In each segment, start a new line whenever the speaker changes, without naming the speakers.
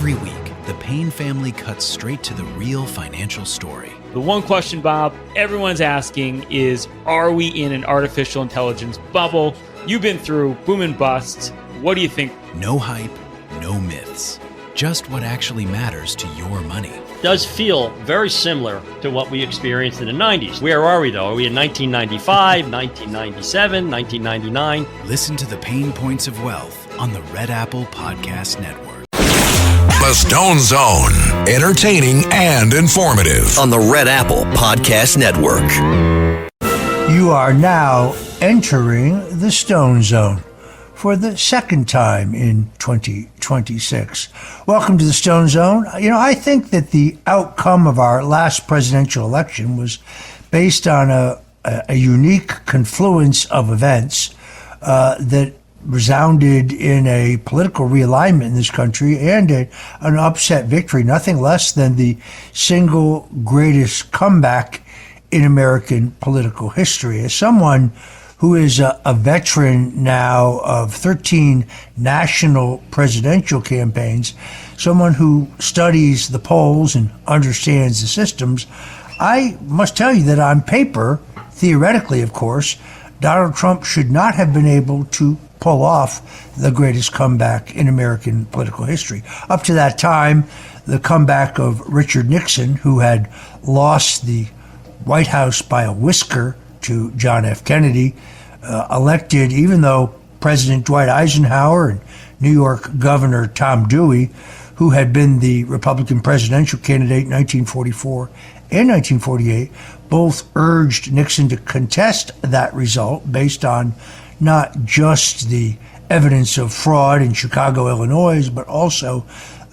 Every week, the Payne family cuts straight to the real financial story.
The one question, Bob, everyone's asking is, are we in an artificial intelligence bubble? You've been through boom and bust. What do you think?
No hype, no myths. Just what actually matters to your money.
Does feel very similar to what we experienced in the 90s. Where are we, though? Are we in 1995, 1997, 1999?
Listen to the Pain Points of Wealth on the Red Apple Podcast Network.
The Stone Zone, entertaining and informative
on the Red Apple Podcast Network.
You are now entering the Stone Zone for the second time in 2026. Welcome to the Stone Zone. I think that the outcome of our last presidential election was based on a unique confluence of events that resounded in a political realignment in this country and an upset victory, nothing less than the single greatest comeback in American political history. As someone who is a veteran now of 13 national presidential campaigns, someone who studies the polls and understands the systems, I must tell you that on paper, theoretically, of course, Donald Trump should not have been able to pull off the greatest comeback in American political history. Up to that time, the comeback of Richard Nixon, who had lost the White House by a whisker to John F. Kennedy, elected, even though President Dwight Eisenhower and New York Governor Tom Dewey, who had been the Republican presidential candidate in 1944 and 1948, both urged Nixon to contest that result based on not just the evidence of fraud in Chicago, Illinois, but also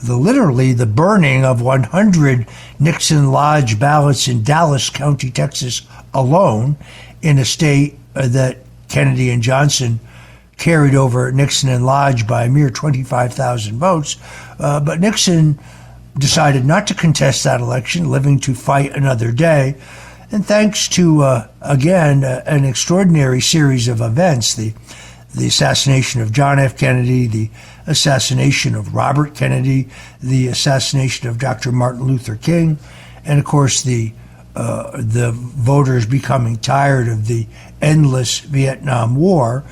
literally the burning of 100 Nixon Lodge ballots in Dallas County, Texas alone, in a state that Kennedy and Johnson carried over Nixon and Lodge by a mere 25,000 votes. But Nixon decided not to contest that election, living to fight another day. And thanks to, again, an extraordinary series of events, the assassination of John F. Kennedy, the assassination of Robert Kennedy, the assassination of Dr. Martin Luther King, and, of course, the voters becoming tired of the endless Vietnam War,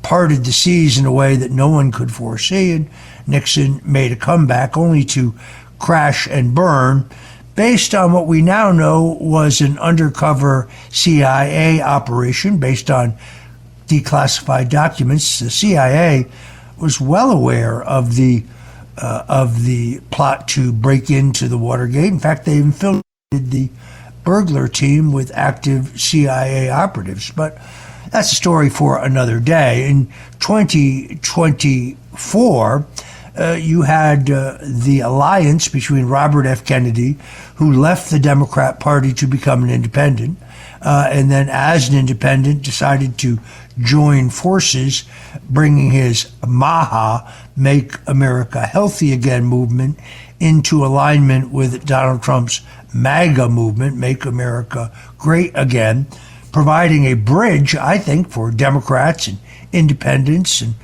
parted the seas in a way that no one could foresee, and Nixon made a comeback only to crash and burn, based on what we now know was an undercover CIA operation based on declassified documents. The CIA was well aware of the plot to break into the Watergate. In fact, they infiltrated the burglar team with active CIA operatives. But that's a story for another day. In 2024, you had the alliance between Robert F. Kennedy, who left the Democrat Party to become an independent, and then as an independent decided to join forces, bringing his MAHA, Make America Healthy Again movement, into alignment with Donald Trump's MAGA movement, Make America Great Again, providing a bridge, I think, for Democrats and independents and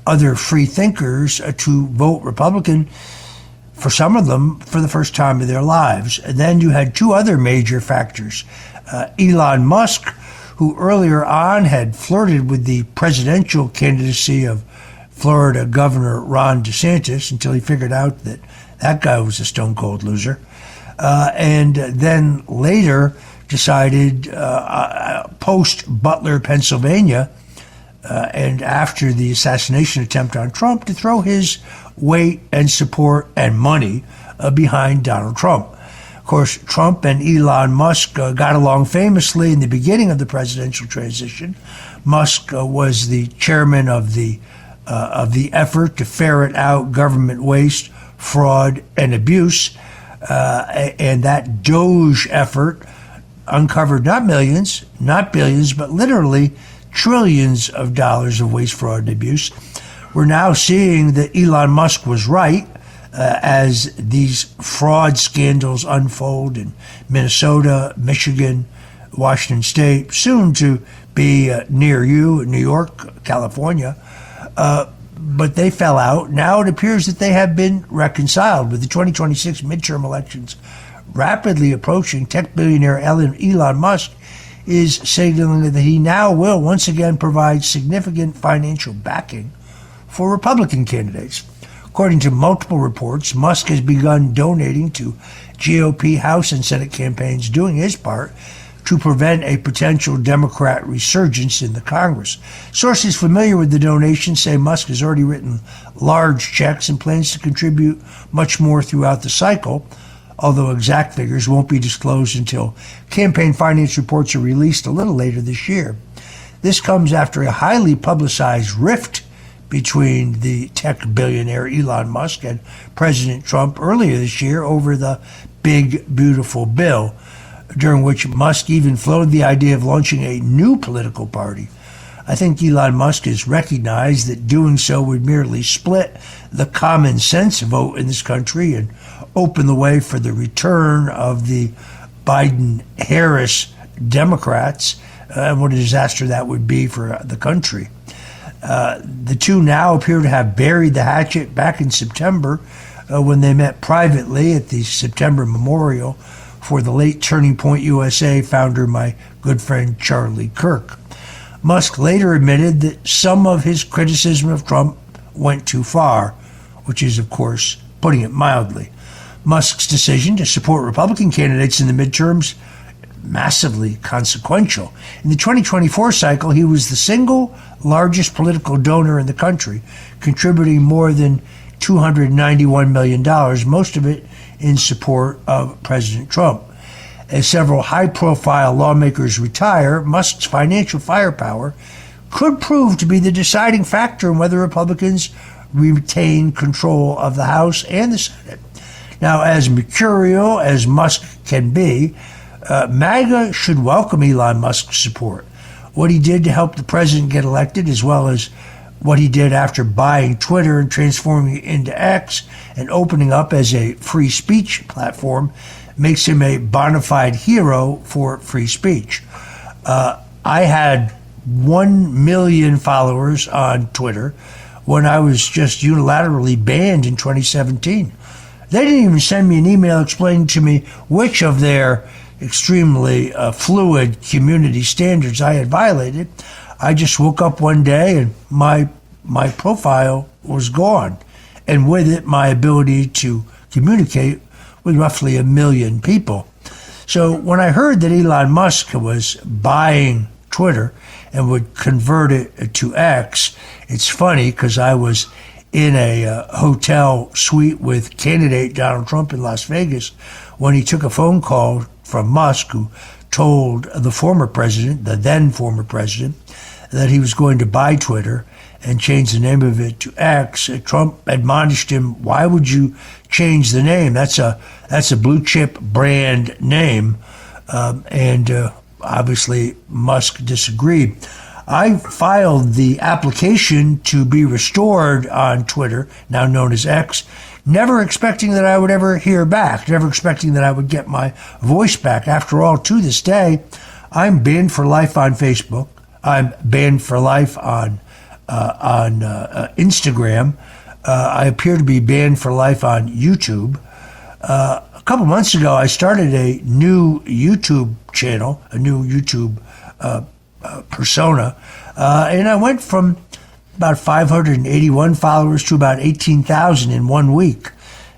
other free thinkers to vote Republican, for some of them, for the first time in their lives. And then you had two other major factors. Elon Musk, who earlier on had flirted with the presidential candidacy of Florida Governor Ron DeSantis until he figured out that that guy was a stone-cold loser. And then later decided, post-Butler, Pennsylvania, and after the assassination attempt on Trump, to throw his weight and support and money behind Donald Trump. Of course, Trump and Elon Musk got along famously in the beginning of the presidential transition. Musk was the chairman of the effort to ferret out government waste, fraud, and abuse. And that Doge effort uncovered not millions, not billions, but literally trillions of dollars of waste, fraud, and abuse. We're now seeing that Elon Musk was right as these fraud scandals unfold in Minnesota, Michigan, Washington State, soon to be near you, New York, California. but they fell out. Now it appears that they have been reconciled. With the 2026 midterm elections rapidly approaching, tech billionaire Elon Musk is signaling that he now will once again provide significant financial backing for Republican candidates. According to multiple reports, Musk has begun donating to GOP House and Senate campaigns, doing his part to prevent a potential Democrat resurgence in the Congress. Sources familiar with the donation say Musk has already written large checks and plans to contribute much more throughout the cycle, although exact figures won't be disclosed until campaign finance reports are released a little later this year. This comes after a highly publicized rift between the tech billionaire Elon Musk and President Trump earlier this year over the Big Beautiful Bill, during which Musk even floated the idea of launching a new political party. I think Elon Musk has recognized that doing so would merely split the common sense vote in this country and open the way for the return of the Biden-Harris Democrats, and what a disaster that would be for the country. The two now appear to have buried the hatchet back in September when they met privately at the September memorial for the late Turning Point USA founder, my good friend Charlie Kirk. Musk later admitted that some of his criticism of Trump went too far, which is, of course, putting it mildly. Musk's decision to support Republican candidates in the midterms massively consequential. In the 2024 cycle, he was the single largest political donor in the country, contributing more than $291 million, most of it in support of President Trump. As several high-profile lawmakers retire, Musk's financial firepower could prove to be the deciding factor in whether Republicans retain control of the House and the Senate. Now, as mercurial as Musk can be, MAGA should welcome Elon Musk's support. What he did to help the president get elected, as well as what he did after buying Twitter and transforming it into X and opening up as a free speech platform, makes him a bona fide hero for free speech. I had 1 million followers on Twitter when I was just unilaterally banned in 2017. They didn't even send me an email explaining to me which of their extremely fluid community standards I had violated. I just woke up one day and my profile was gone, and with it my ability to communicate with roughly 1 million people. So when I heard that Elon Musk was buying Twitter and would convert it to X, it's funny because I was in a hotel suite with candidate Donald Trump in Las Vegas when he took a phone call from Musk, who told the former president, the then former president, that he was going to buy Twitter and change the name of it to X. Trump admonished him, "Why would you change the name? That's a blue chip brand name." And obviously Musk disagreed. I filed the application to be restored on Twitter, now known as X, never expecting that I would ever hear back, never expecting that I would get my voice back. After all, to this day, I'm banned for life on Facebook. I'm banned for life on Instagram. I appear to be banned for life on YouTube. A couple months ago, I started a new YouTube channel, a new YouTube persona, and I went from about 581 followers to about 18,000 in 1 week.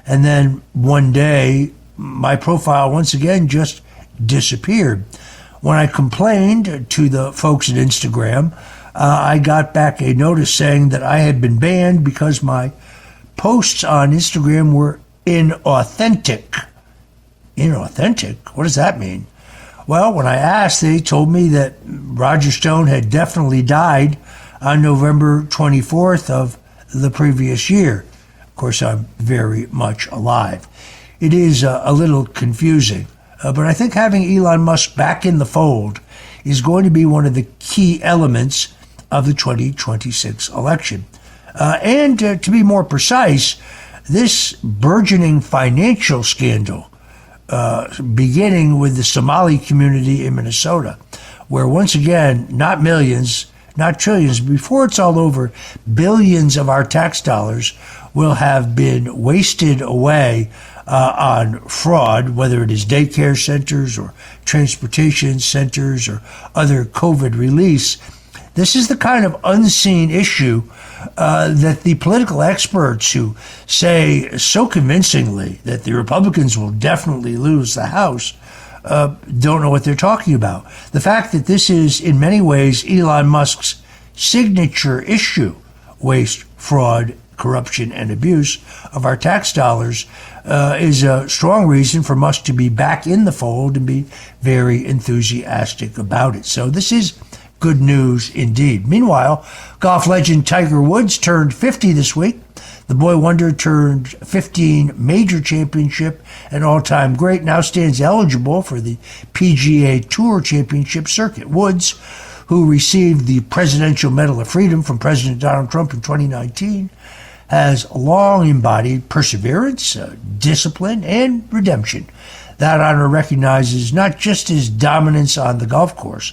And then one day, my profile once again just disappeared. When I complained to the folks at Instagram, I got back a notice saying that I had been banned because my posts on Instagram were inauthentic. Inauthentic? What does that mean? Well, when I asked, they told me that Roger Stone had definitely died on November 24th of the previous year. Of course, I'm very much alive. It is a little confusing, but I think having Elon Musk back in the fold is going to be one of the key elements of the 2026 election. And to be more precise, this burgeoning financial scandal, beginning with the Somali community in Minnesota, where once again, not millions, not trillions. Before it's all over, billions of our tax dollars will have been wasted away on fraud, whether it is daycare centers or transportation centers or other COVID release. This is the kind of unseen issue that the political experts who say so convincingly that the Republicans will definitely lose the House don't know what they're talking about. The fact that this is in many ways Elon Musk's signature issue, waste, fraud, corruption, and abuse of our tax dollars, is a strong reason for Musk to be back in the fold and be very enthusiastic about it. So this is good news indeed. Meanwhile, golf legend Tiger Woods turned 50 this week. The boy wonder turned 15 major championship and all-time great, now stands eligible for the PGA Tour Championship circuit. Woods, who received the Presidential Medal of Freedom from President Donald Trump in 2019, has long embodied perseverance, discipline, and redemption. That honor recognizes not just his dominance on the golf course,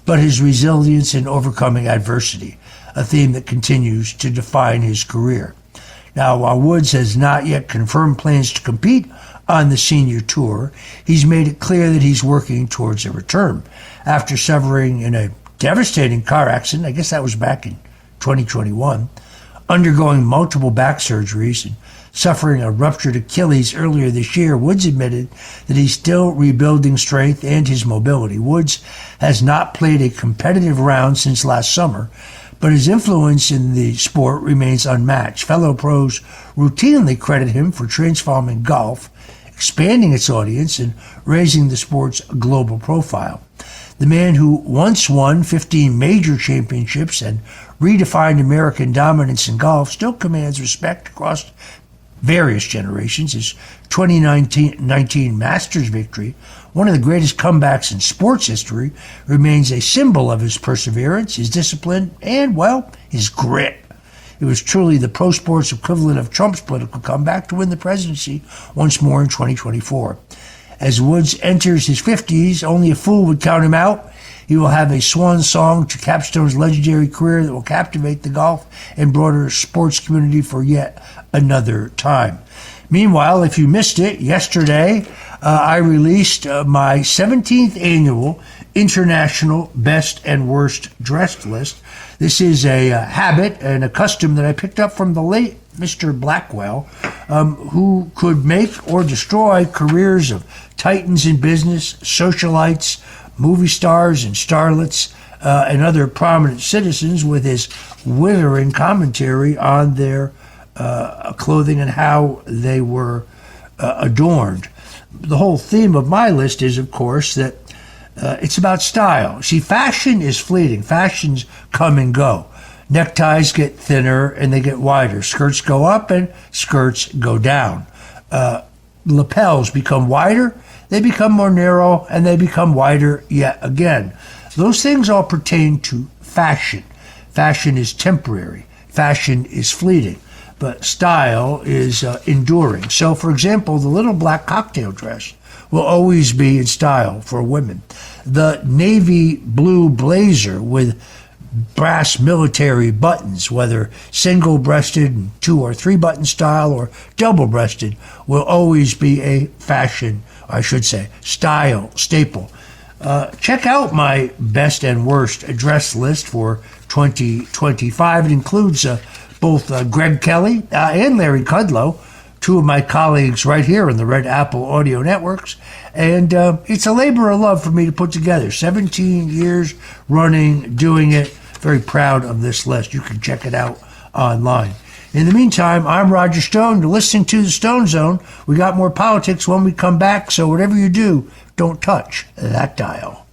but his resilience in overcoming adversity, a theme that continues to define his career. Now, while Woods has not yet confirmed plans to compete on the senior tour, he's made it clear that he's working towards a return. After suffering in a devastating car accident, I guess that was back in 2021, undergoing multiple back surgeries and suffering a ruptured Achilles earlier this year, Woods admitted that he's still rebuilding strength and his mobility. Woods has not played a competitive round since last summer, but his influence in the sport remains unmatched. Fellow pros routinely credit him for transforming golf, expanding its audience, and raising the sport's global profile. The man who once won 15 major championships and redefined American dominance in golf still commands respect across various generations. His 2019 Masters victory, one of the greatest comebacks in sports history, remains a symbol of his perseverance, his discipline, and, well, his grit. It was truly the pro sports equivalent of Trump's political comeback to win the presidency once more in 2024. As Woods enters his 50s, only a fool would count him out. He will have a swan song to capstone his legendary career that will captivate the golf and broader sports community for yet another time. Meanwhile, if you missed it, yesterday I released my 17th annual International Best and Worst Dressed list. This is a habit and a custom that I picked up from the late Mr. Blackwell, who could make or destroy careers of titans in business, socialites, movie stars and starlets, and other prominent citizens with his withering commentary on their clothing and how they were adorned. The whole theme of my list is, of course, that it's about style. See, fashion is fleeting. Fashions come and go. Neckties get thinner and they get wider. Skirts go up and skirts go down. Lapels become wider, they become more narrow, and they become wider yet again. Those things all pertain to fashion. Fashion is temporary. Fashion is fleeting. But style is enduring. So, for example, the little black cocktail dress will always be in style for women. The navy blue blazer with brass military buttons, whether single-breasted, 2 or 3 button style, or double-breasted, will always be a fashion, I should say, style staple. Check out my best and worst dress list for 2025. It includes both Greg Kelly and Larry Kudlow, 2 of my colleagues right here in the Red Apple Audio Networks. And it's a labor of love for me to put together. 17 years running, doing it. Very proud of this list. You can check it out online. In the meantime, I'm Roger Stone. You're listening to The Stone Zone. We got more politics when we come back, so whatever you do, don't touch that dial.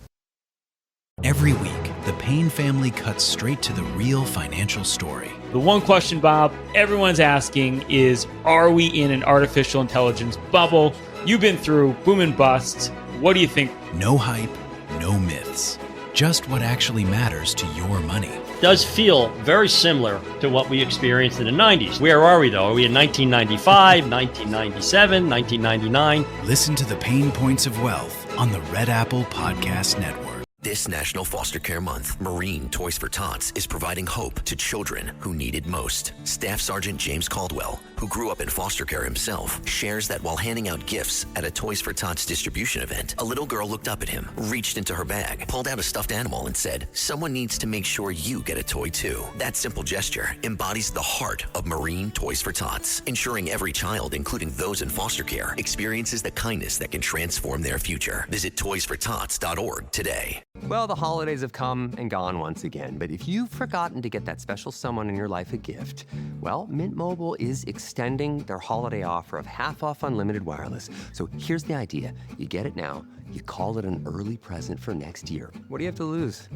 Every week, the Payne family cuts straight to the real financial story.
The one question, Bob, everyone's asking is, are we in an artificial intelligence bubble? You've been through boom and bust. What do you think?
No hype, no myths. Just what actually matters to your money.
Does feel very similar to what we experienced in the 90s. Where are we, though? Are we in 1995, 1997, 1999?
Listen to the Pain Points of Wealth on the Red Apple Podcast Network.
This National Foster Care Month, Marine Toys for Tots is providing hope to children who need it most. Staff Sergeant James Caldwell, who grew up in foster care himself, shares that while handing out gifts at a Toys for Tots distribution event, a little girl looked up at him, reached into her bag, pulled out a stuffed animal and said, "Someone needs to make sure you get a toy too." That simple gesture embodies the heart of Marine Toys for Tots, ensuring every child, including those in foster care, experiences the kindness that can transform their future. Visit toysfortots.org today.
Well, the holidays have come and gone once again, but if you've forgotten to get that special someone in your life a gift, well, Mint Mobile is extending their holiday offer of half off unlimited wireless. So here's the idea. You get it now, you call it an early present for next year. What do you have to lose?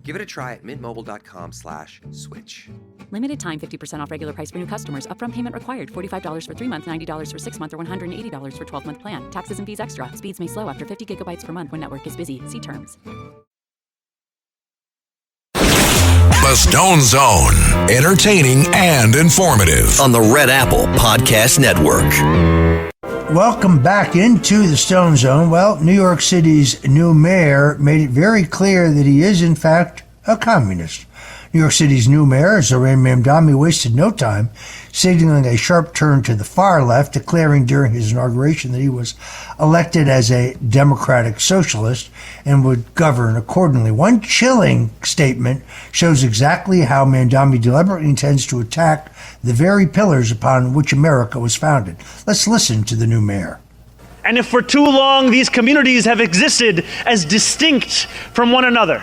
Give it a try at mintmobile.com/switch.
Limited time 50% off regular price for new customers. Upfront payment required. $45 for 3 months, $90 for 6 months, or $180 for 12-month plan. Taxes and fees extra. Speeds may slow after 50 gigabytes per month when network is busy. See terms.
The Stone Zone, entertaining and informative.
On the Red Apple Podcast Network.
Welcome back into the Stone Zone. Well, New York City's new mayor made it very clear that he is, in fact, a communist. New York City's new mayor, Zoran Mamdani, wasted no time signaling a sharp turn to the far left, declaring during his inauguration that he was elected as a democratic socialist and would govern accordingly. One chilling statement shows exactly how Mamdani deliberately intends to attack the very pillars upon which America was founded. Let's listen to the new mayor.
And if for too long these communities have existed as distinct from one another,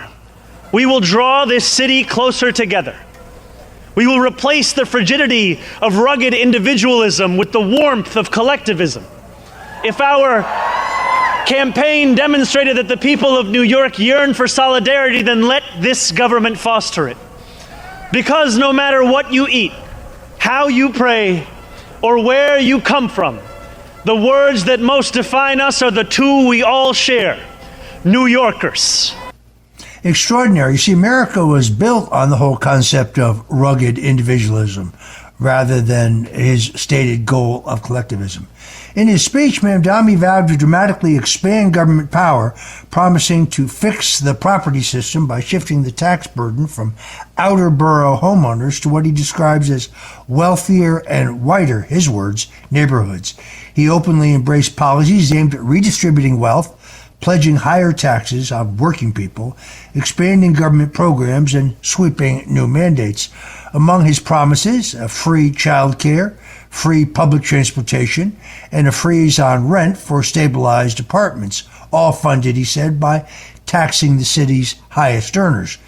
we will draw this city closer together. We will replace the frigidity of rugged individualism with the warmth of collectivism. If our campaign demonstrated that the people of New York yearn for solidarity, then let this government foster it. Because no matter what you eat, how you pray, or where you come from, the words that most define us are the two we all share: New Yorkers.
Extraordinary. You see, America was built on the whole concept of rugged individualism rather than his stated goal of collectivism. In his speech, Mamdani vowed to dramatically expand government power, promising to fix the property system by shifting the tax burden from outer borough homeowners to what he describes as wealthier and whiter, his words, neighborhoods. He openly embraced policies aimed at redistributing wealth, pledging higher taxes on working people, expanding government programs, and sweeping new mandates. Among his promises, free child care, free public transportation, and a freeze on rent for stabilized apartments, all funded, he said, by taxing the city's highest earners.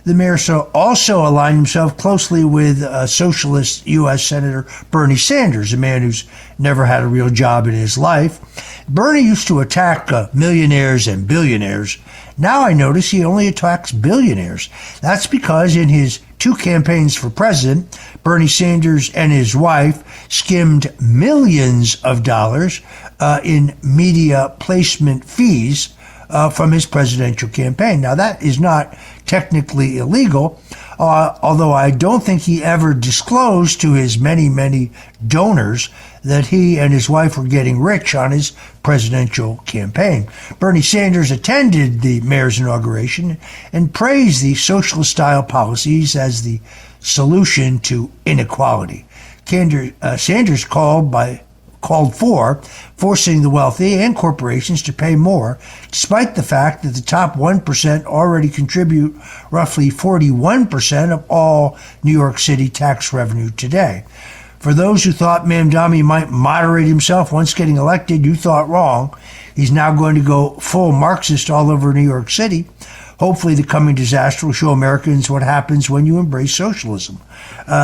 The mayor also aligned himself closely with socialist U.S. Senator Bernie Sanders, a man who's never had a real job in his life. Bernie used to attack millionaires and billionaires. Now I notice he only attacks billionaires. That's because in his 2 campaigns for president, Bernie Sanders and his wife skimmed millions of dollars in media placement fees from his presidential campaign. Now, that is not technically illegal, although I don't think he ever disclosed to his many, many donors that he and his wife were getting rich on his presidential campaign. Bernie Sanders attended the mayor's inauguration and praised the socialist-style policies as the solution to inequality. Sanders called for forcing the wealthy and corporations to pay more, despite the fact that the top 1% already contribute roughly 41% of all New York City tax revenue today. For those who thought Mamdani might moderate himself once getting elected, you thought wrong. He's now going to go full Marxist all over New York City. Hopefully the coming disaster will show Americans what happens when you embrace socialism.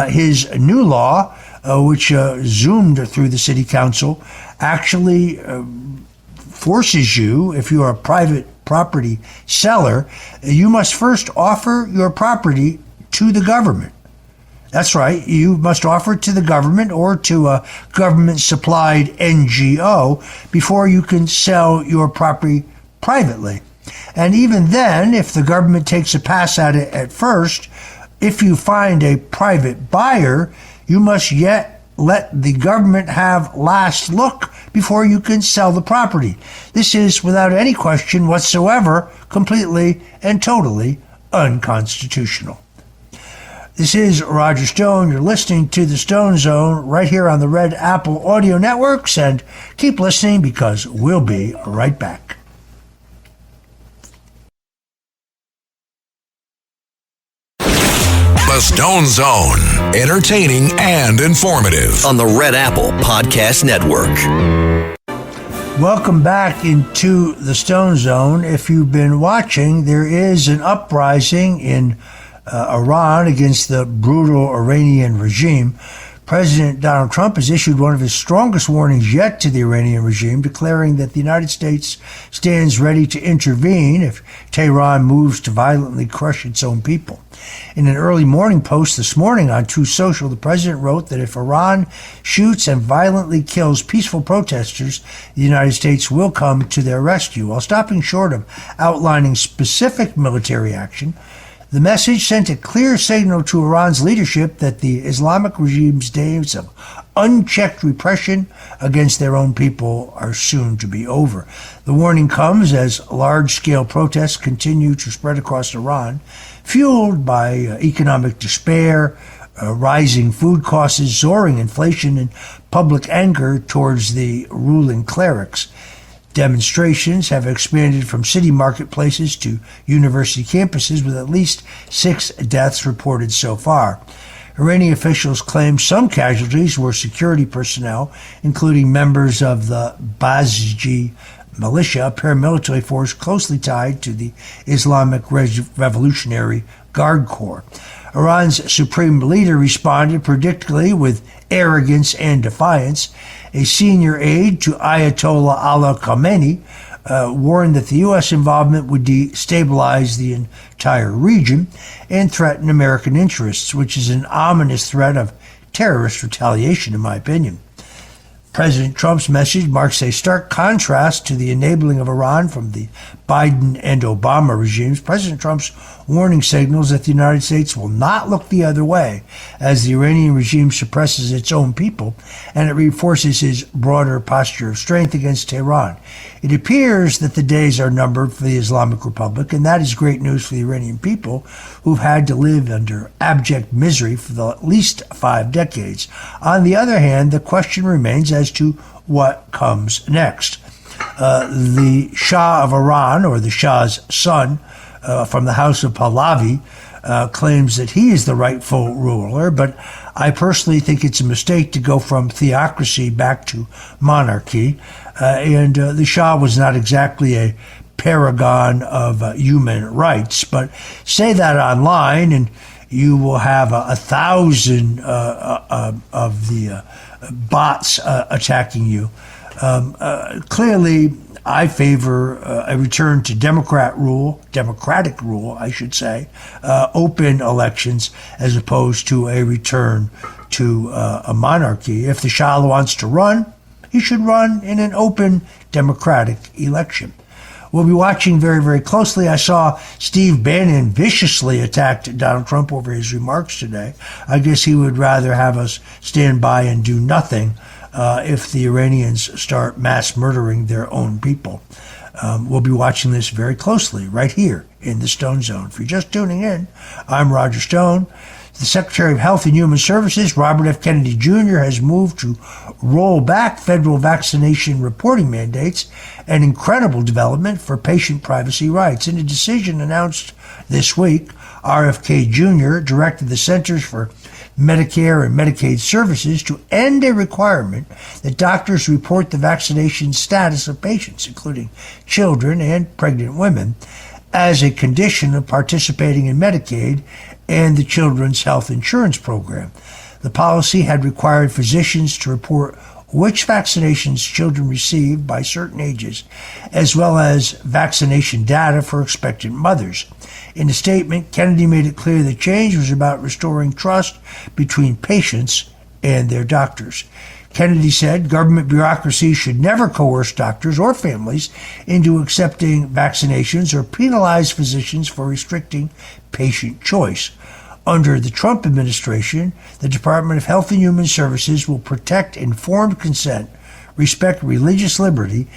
His new law, which zoomed through the city council, actually forces you, if you are a private property seller, you must first offer your property to the government. That's right. You must offer it to the government or to a government-supplied NGO before you can sell your property privately. And even then, if the government takes a pass at it at first, if you find a private buyer, you must yet let the government have last look before you can sell the property. This is, without any question whatsoever, completely and totally unconstitutional. This is Roger Stone. You're listening to the Stone Zone right here on the Red Apple Audio Networks, and keep listening because we'll be right back.
The Stone Zone, entertaining and informative.
On the Red Apple Podcast Network.
Welcome back into the Stone Zone. If you've been watching, there is an uprising in Iran against the brutal Iranian regime. President Donald Trump has issued one of his strongest warnings yet to the Iranian regime, declaring that the United States stands ready to intervene if Tehran moves to violently crush its own people. In an early morning post this morning on Truth Social, the president wrote that if Iran shoots and violently kills peaceful protesters, the United States will come to their rescue. While stopping short of outlining specific military action, the message sent a clear signal to Iran's leadership that the Islamic regime's days of unchecked repression against their own people are soon to be over. The warning comes as large-scale protests continue to spread across Iran, fueled by economic despair, rising food costs, soaring inflation, and public anger towards the ruling clerics. Demonstrations have expanded from city marketplaces to university campuses, with at least 6 deaths reported so far. Iranian officials claim some casualties were security personnel, including members of the Basij militia, a paramilitary force closely tied to the Islamic Revolutionary Guard Corps. Iran's supreme leader responded predictably with arrogance and defiance. A senior aide to Ayatollah Ali Khamenei warned that the U.S. involvement would destabilize the entire region and threaten American interests, which is an ominous threat of terrorist retaliation, in my opinion. President Trump's message marks a stark contrast to the enabling of Iran from the Biden and Obama regimes. President Trump's warning signals that the United States will not look the other way as the Iranian regime suppresses its own people, and it reinforces his broader posture of strength against Tehran. It appears that the days are numbered for the Islamic Republic, and that is great news for the Iranian people, who've had to live under abject misery for at least 5 decades. On the other hand, the question remains as to what comes next. The Shah of Iran, or the Shah's son, from the House of Pahlavi, claims that he is the rightful ruler, but I personally think it's a mistake to go from theocracy back to monarchy, and the Shah was not exactly a paragon of human rights, but say that online and you will have 1,000 of the bots attacking you. Clearly, I favor a return to democratic rule, I should say, open elections, as opposed to a return to a monarchy. If the Shah wants to run, he should run in an open democratic election. We'll be watching very, very closely. I saw Steve Bannon viciously attacked Donald Trump over his remarks today. I guess he would rather have us stand by and do nothing if the Iranians start mass murdering their own people. We'll be watching this very closely right here in the Stone Zone. If you're just tuning in, I'm Roger Stone. The Secretary of Health and Human Services, Robert F. Kennedy Jr., has moved to roll back federal vaccination reporting mandates, an incredible development for patient privacy rights. In a decision announced this week, RFK Jr. directed the Centers for Medicare and Medicaid Services to end a requirement that doctors report the vaccination status of patients, including children and pregnant women, as a condition of participating in Medicaid and the Children's Health Insurance Program. The policy had required physicians to report which vaccinations children received by certain ages, as well as vaccination data for expectant mothers. In a statement, Kennedy made it clear the change was about restoring trust between patients and their doctors. Kennedy said government bureaucracy should never coerce doctors or families into accepting vaccinations or penalize physicians for restricting patient choice. Under the Trump administration, the Department of Health and Human Services will protect informed consent, respect religious liberty,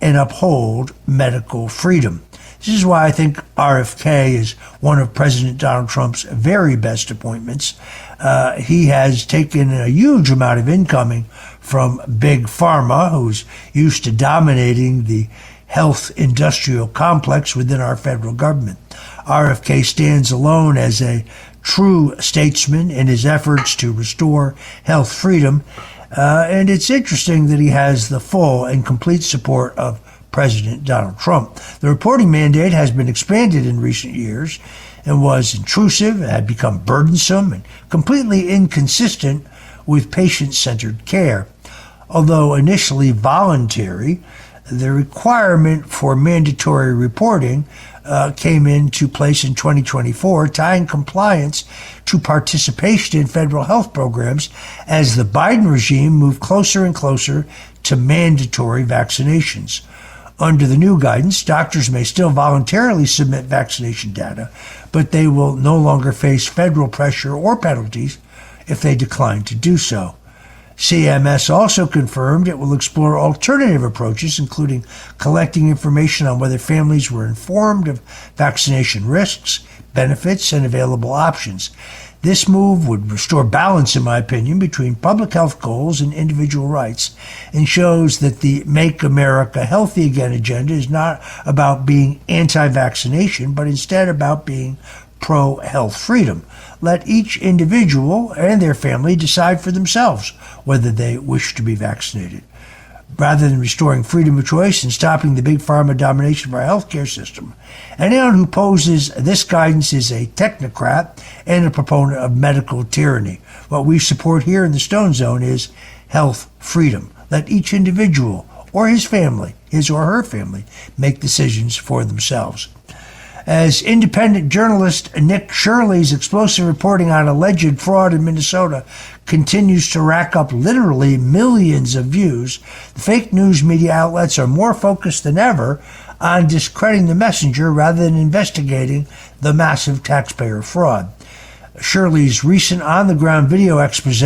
and uphold medical freedom. This is why I think RFK is one of President Donald Trump's very best appointments. He has taken a huge amount of incoming from Big Pharma, who's used to dominating the health industrial complex within our federal government. RFK stands alone as a true statesman in his efforts to restore health freedom, and it's interesting that he has the full and complete support of President Donald Trump. The reporting mandate has been expanded in recent years and was intrusive, had become burdensome, and completely inconsistent with patient-centered care. Although initially voluntary, the requirement for mandatory reporting came into place in 2024, tying compliance to participation in federal health programs as the Biden regime moved closer and closer to mandatory vaccinations. Under the new guidance, doctors may still voluntarily submit vaccination data, but they will no longer face federal pressure or penalties if they decline to do so. CMS also confirmed it will explore alternative approaches, including collecting information on whether families were informed of vaccination risks, benefits, and available options. This move would restore balance, in my opinion, between public health goals and individual rights, and shows that the Make America Healthy Again agenda is not about being anti-vaccination, but instead about being pro-health freedom. Let each individual and their family decide for themselves whether they wish to be vaccinated. Rather than restoring freedom of choice and stopping the big pharma domination of our healthcare system, anyone who opposes this guidance is a technocrat and a proponent of medical tyranny. What we support here in the Stone Zone is health freedom. Let each individual or his family, his or her family, make decisions for themselves. As independent journalist Nick Shirley's explosive reporting on alleged fraud in Minnesota continues to rack up literally millions of views, the fake news media outlets are more focused than ever on discrediting the messenger rather than investigating the massive taxpayer fraud. Shirley's recent on-the-ground video expose,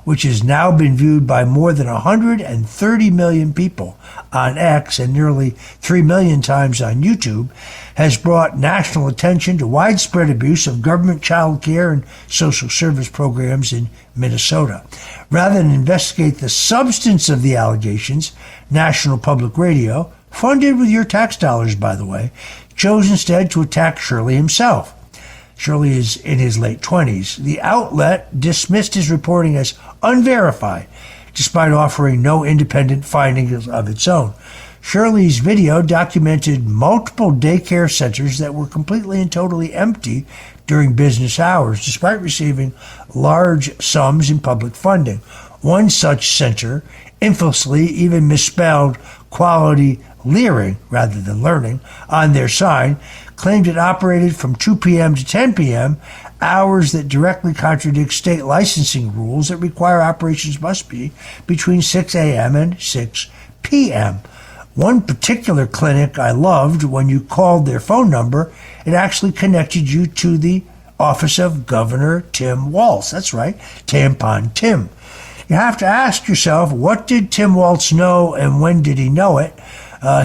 which has now been viewed by more than 130 million people on X and nearly 3 million times on YouTube, has brought national attention to widespread abuse of government child care and social service programs in Minnesota. Rather than investigate the substance of the allegations, National Public Radio, funded with your tax dollars, by the way, chose instead to attack Shirley himself. Shirley is in his late 20s. The outlet dismissed his reporting as unverified, despite offering no independent findings of its own. Shirley's video documented multiple daycare centers that were completely and totally empty during business hours, despite receiving large sums in public funding. One such center infamously even misspelled quality leering rather than learning on their sign, claimed it operated from 2 p.m. to 10 p.m., hours that directly contradict state licensing rules that require operations must be between 6 a.m. and 6 p.m. One particular clinic I loved, when you called their phone number, it actually connected you to the office of Governor Tim Walz. That's right, Tampon Tim. You have to ask yourself, what did Tim Walz know and when did he know it?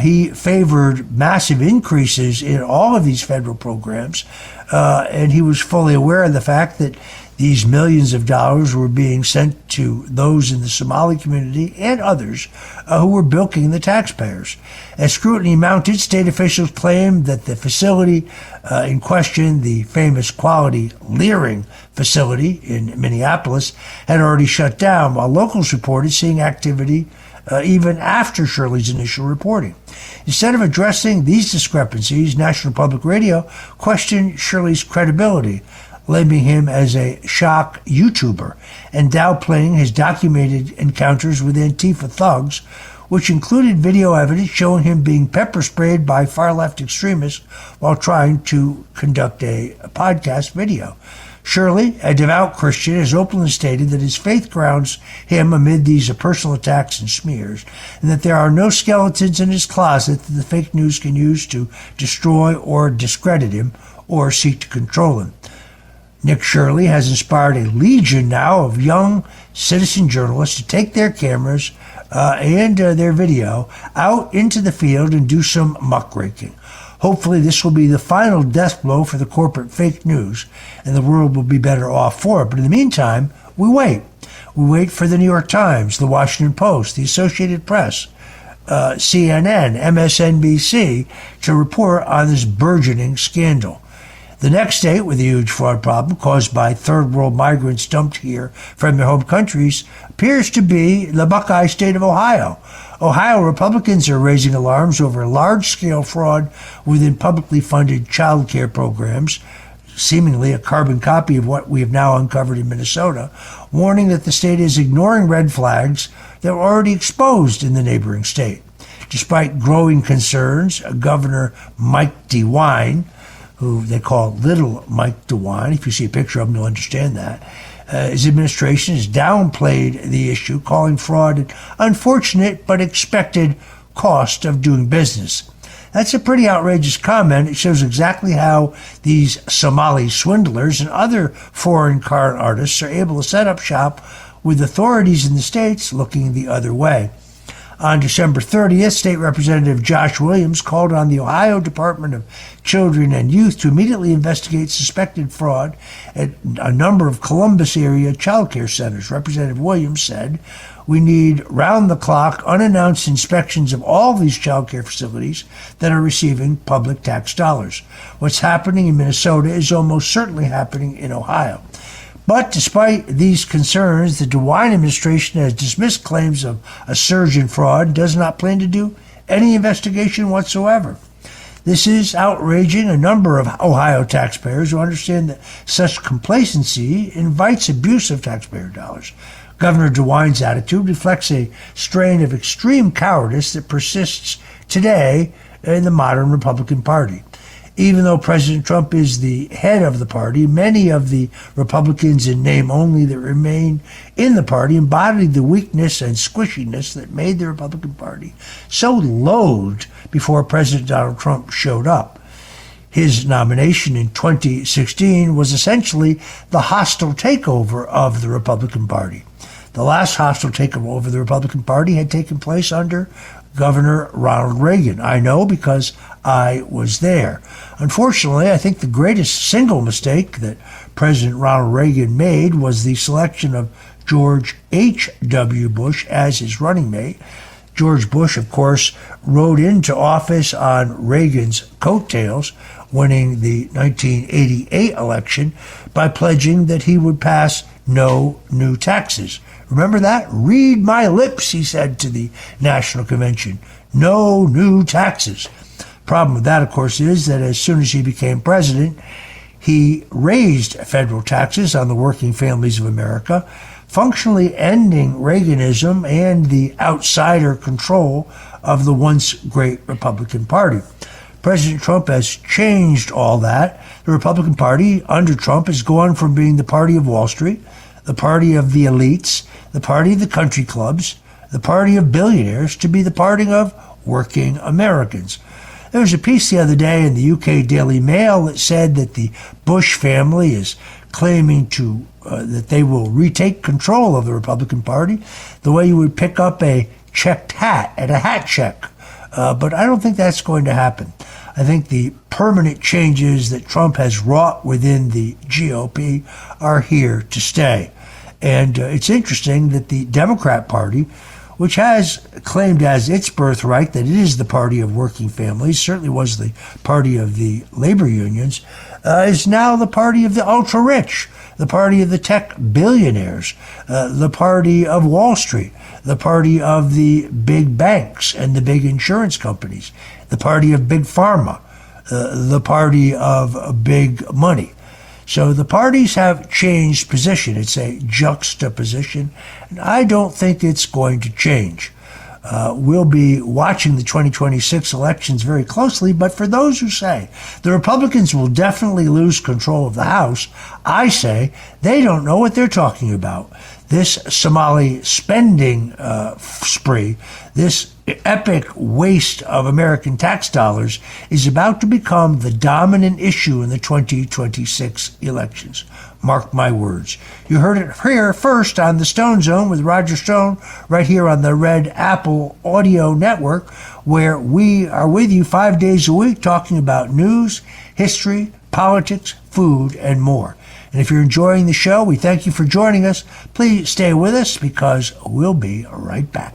He favored massive increases in all of these federal programs, and he was fully aware of the fact that these millions of dollars were being sent to those in the Somali community and others who were bilking the taxpayers. As scrutiny mounted, state officials claimed that the facility in question, the famous quality leering facility in Minneapolis, had already shut down, while locals reported seeing activity even after Shirley's initial reporting. Instead of addressing these discrepancies, National Public Radio questioned Shirley's credibility, labeling him as a shock YouTuber and downplaying his documented encounters with Antifa thugs, which included video evidence showing him being pepper sprayed by far-left extremists while trying to conduct a podcast video. Shirley, a devout Christian, has openly stated that his faith grounds him amid these personal attacks and smears, and that there are no skeletons in his closet that the fake news can use to destroy or discredit him or seek to control him. Nick Shirley has inspired a legion now of young citizen journalists to take their cameras and their video out into the field and do some muckraking. Hopefully this will be the final death blow for the corporate fake news, and the world will be better off for it. But in the meantime, we wait. We wait for the New York Times, the Washington Post, the Associated Press, CNN, MSNBC to report on this burgeoning scandal. The next state with a huge fraud problem caused by third world migrants dumped here from their home countries appears to be the Buckeye state of Ohio. Ohio Republicans are raising alarms over large-scale fraud within publicly funded child care programs, seemingly a carbon copy of what we have now uncovered in Minnesota, warning that the state is ignoring red flags that were already exposed in the neighboring state. Despite growing concerns, Governor Mike DeWine, who they call Little Mike DeWine, if you see a picture of him, you'll understand that, his administration has downplayed the issue, calling fraud an unfortunate but expected cost of doing business. That's a pretty outrageous comment. It shows exactly how these Somali swindlers and other foreign con artists are able to set up shop with authorities in the states looking the other way. On December 30th, State Representative Josh Williams called on the Ohio Department of Children and Youth to immediately investigate suspected fraud at a number of Columbus area child care centers. Representative Williams said, "We need round-the-clock, unannounced inspections of all these child care facilities that are receiving public tax dollars. What's happening in Minnesota is almost certainly happening in Ohio." But despite these concerns, the DeWine administration has dismissed claims of a surge in fraud and does not plan to do any investigation whatsoever. This is outraging a number of Ohio taxpayers who understand that such complacency invites abuse of taxpayer dollars. Governor DeWine's attitude reflects a strain of extreme cowardice that persists today in the modern Republican Party. Even though President Trump is the head of the party, many of the Republicans in name only that remain in the party embodied the weakness and squishiness that made the Republican Party so loathed before President Donald Trump showed up. His nomination in 2016 was essentially the hostile takeover of the Republican Party. The last hostile takeover of the Republican Party had taken place under Governor Ronald Reagan. I know because I was there. Unfortunately, I think the greatest single mistake that President Ronald Reagan made was the selection of George H.W. Bush as his running mate. George Bush, of course, rode into office on Reagan's coattails, winning the 1988 election by pledging that he would pass no new taxes. Remember that? "Read my lips," he said to the National Convention. "No new taxes." Problem with that, of course, is that as soon as he became president, he raised federal taxes on the working families of America, functionally ending Reaganism and the outsider control of the once great Republican Party. President Trump has changed all that. The Republican Party under Trump has gone from being the party of Wall Street, the party of the elites, the party of the country clubs, the party of billionaires, to be the party of working Americans. There was a piece the other day in the UK Daily Mail that said that the Bush family is claiming that they will retake control of the Republican Party the way you would pick up a checked hat at a hat check. But I don't think that's going to happen. I think the permanent changes that Trump has wrought within the GOP are here to stay. And it's interesting that the Democrat Party, which has claimed as its birthright that it is the party of working families, certainly was the party of the labor unions, is now the party of the ultra-rich, the party of the tech billionaires, the party of Wall Street, the party of the big banks and the big insurance companies, the party of big pharma, the party of big money. So the parties have changed position. It's a juxtaposition, and I don't think it's going to change. We'll be watching the 2026 elections very closely, but for those who say the Republicans will definitely lose control of the House, I say they don't know what they're talking about. This Somali spending spree, this epic waste of American tax dollars is about to become the dominant issue in the 2026 elections. Mark my words. You heard it here first on the Stone Zone with Roger Stone, right here on the Red Apple Audio Network, where we are with you 5 days a week talking about news, history, politics, food, and more. And if you're enjoying the show, we thank you for joining us. Please stay with us because we'll be right back.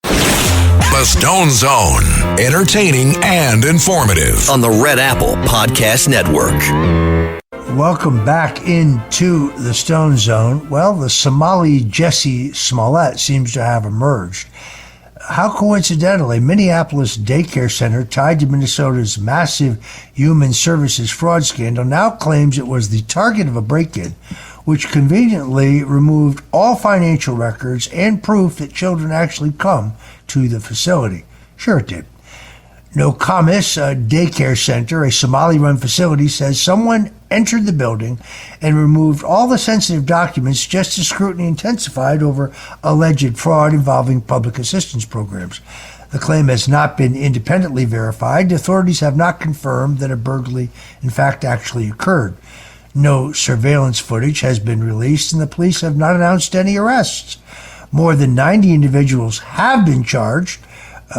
The Stone Zone, entertaining and informative.
On the Red Apple Podcast Network.
Welcome back into the Stone Zone. Well, the Somali Jesse Smollett seems to have emerged. How coincidental, a Minneapolis daycare center tied to Minnesota's massive human services fraud scandal now claims it was the target of a break-in, which conveniently removed all financial records and proof that children actually come to the facility. Sure it did. No Kamis, a daycare center, a Somali-run facility, says someone entered the building and removed all the sensitive documents just as scrutiny intensified over alleged fraud involving public assistance programs. The claim has not been independently verified. Authorities have not confirmed that a burglary, in fact, actually occurred. No surveillance footage has been released, and the police have not announced any arrests. More than 90 individuals have been charged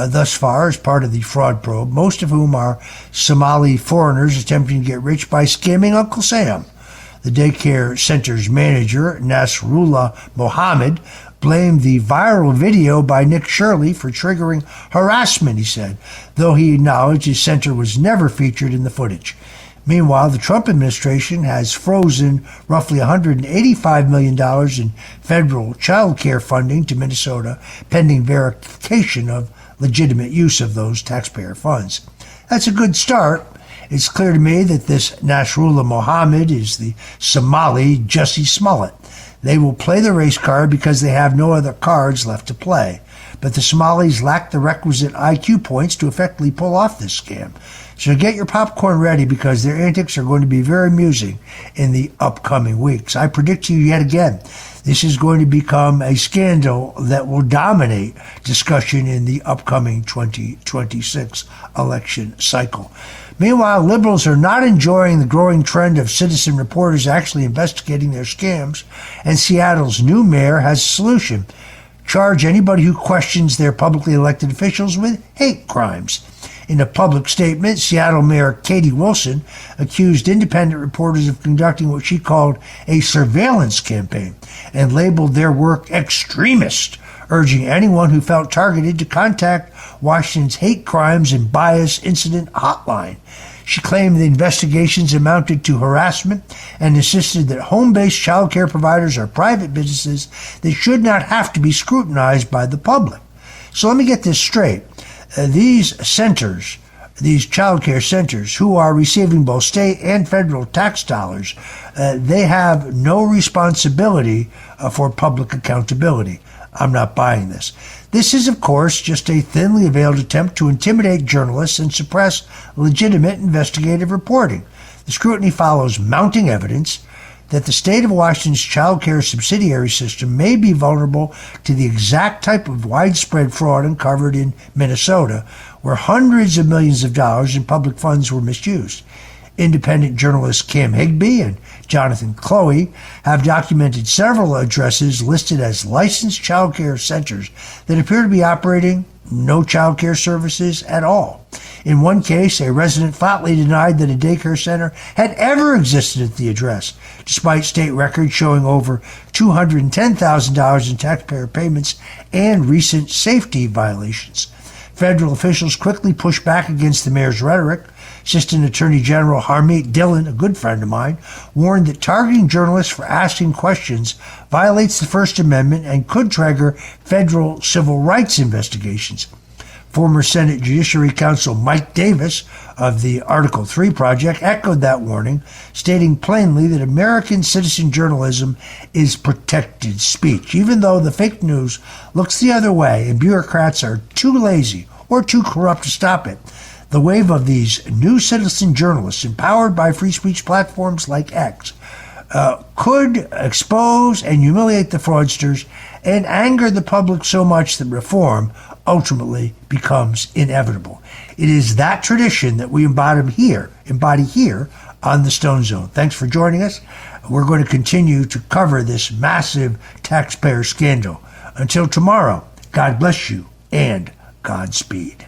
thus far as part of the fraud probe, most of whom are Somali foreigners attempting to get rich by scamming Uncle Sam. The daycare center's manager, Nasrullah Mohammed, blamed the viral video by Nick Shirley for triggering harassment, he said, though he acknowledged his center was never featured in the footage. Meanwhile, the Trump administration has frozen roughly $185 million in federal child care funding to Minnesota, pending verification of legitimate use of those taxpayer funds. That's a good start. It's clear to me that this Nasrullah Mohammed is the Somali Jesse Smollett. They will play the race card because they have no other cards left to play. But the Somalis lack the requisite IQ points to effectively pull off this scam. So get your popcorn ready because their antics are going to be very amusing in the upcoming weeks. I predict to you yet again, this is going to become a scandal that will dominate discussion in the upcoming 2026 election cycle. Meanwhile, liberals are not enjoying the growing trend of citizen reporters actually investigating their scams, and Seattle's new mayor has a solution. Charge anybody who questions their publicly elected officials with hate crimes. In a public statement, Seattle Mayor Katie Wilson accused independent reporters of conducting what she called a surveillance campaign and labeled their work extremist, urging anyone who felt targeted to contact Washington's Hate Crimes and Bias Incident Hotline. She claimed the investigations amounted to harassment and insisted that home-based child care providers are private businesses that should not have to be scrutinized by the public. So let me get this straight. These centers, these child care centers, who are receiving both state and federal tax dollars, they have no responsibility for public accountability. I'm not buying this. This is, of course, just a thinly veiled attempt to intimidate journalists and suppress legitimate investigative reporting. The scrutiny follows mounting evidence that the state of Washington's child care subsidiary system may be vulnerable to the exact type of widespread fraud uncovered in Minnesota, where hundreds of millions of dollars in public funds were misused. Independent journalists Cam Higbee and Jonathan Chloe have documented several addresses listed as licensed child care centers that appear to be operating no child care services at all. In one case, a resident flatly denied that a daycare center had ever existed at the address, despite state records showing over $210,000 in taxpayer payments and recent safety violations. Federal officials quickly pushed back against the mayor's rhetoric. Assistant Attorney General Harmeet Dillon, a good friend of mine, warned that targeting journalists for asking questions violates the First Amendment and could trigger federal civil rights investigations. Former Senate Judiciary Counsel Mike Davis of the Article 3 Project echoed that warning, stating plainly that American citizen journalism is protected speech, even though the fake news looks the other way and bureaucrats are too lazy or too corrupt to stop it. The wave of these new citizen journalists empowered by free speech platforms like X could expose and humiliate the fraudsters and anger the public so much that reform ultimately becomes inevitable. It is that tradition that we embody here on the Stone Zone. Thanks for joining us. We're going to continue to cover this massive taxpayer scandal. Until tomorrow, God bless you and Godspeed.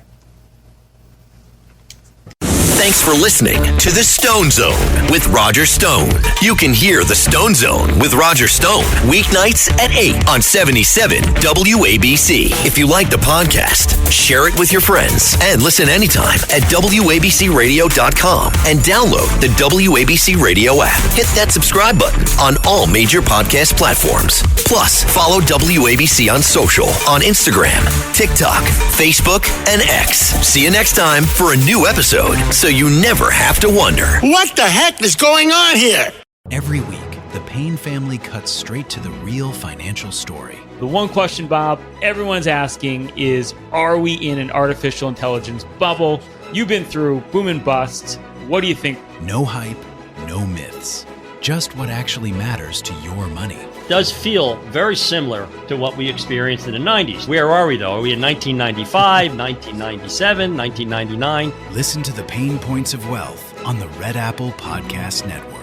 Thanks for listening to The Stone Zone with Roger Stone. You can hear The Stone Zone with Roger Stone weeknights at 8 on 77 WABC. If you like the podcast, share it with your friends and listen anytime at WABCRadio.com and download the WABC Radio app. Hit that subscribe button on all major podcast platforms. Plus, follow WABC on social on Instagram, TikTok, Facebook, and X. See you next time for a new episode, so you never have to wonder.
What the heck is going on here?
Every week, the Payne family cuts straight to the real financial story.
The one question, Bob, everyone's asking is, are we in an artificial intelligence bubble? You've been through boom and bust. What do you think?
No hype, no myths. Just what actually matters to your money.
Does feel very similar to what we experienced in the 90s. Where are we, though? Are we in 1995, 1997, 1999?
Listen to the Pain Points of Wealth on the Red Apple Podcast Network.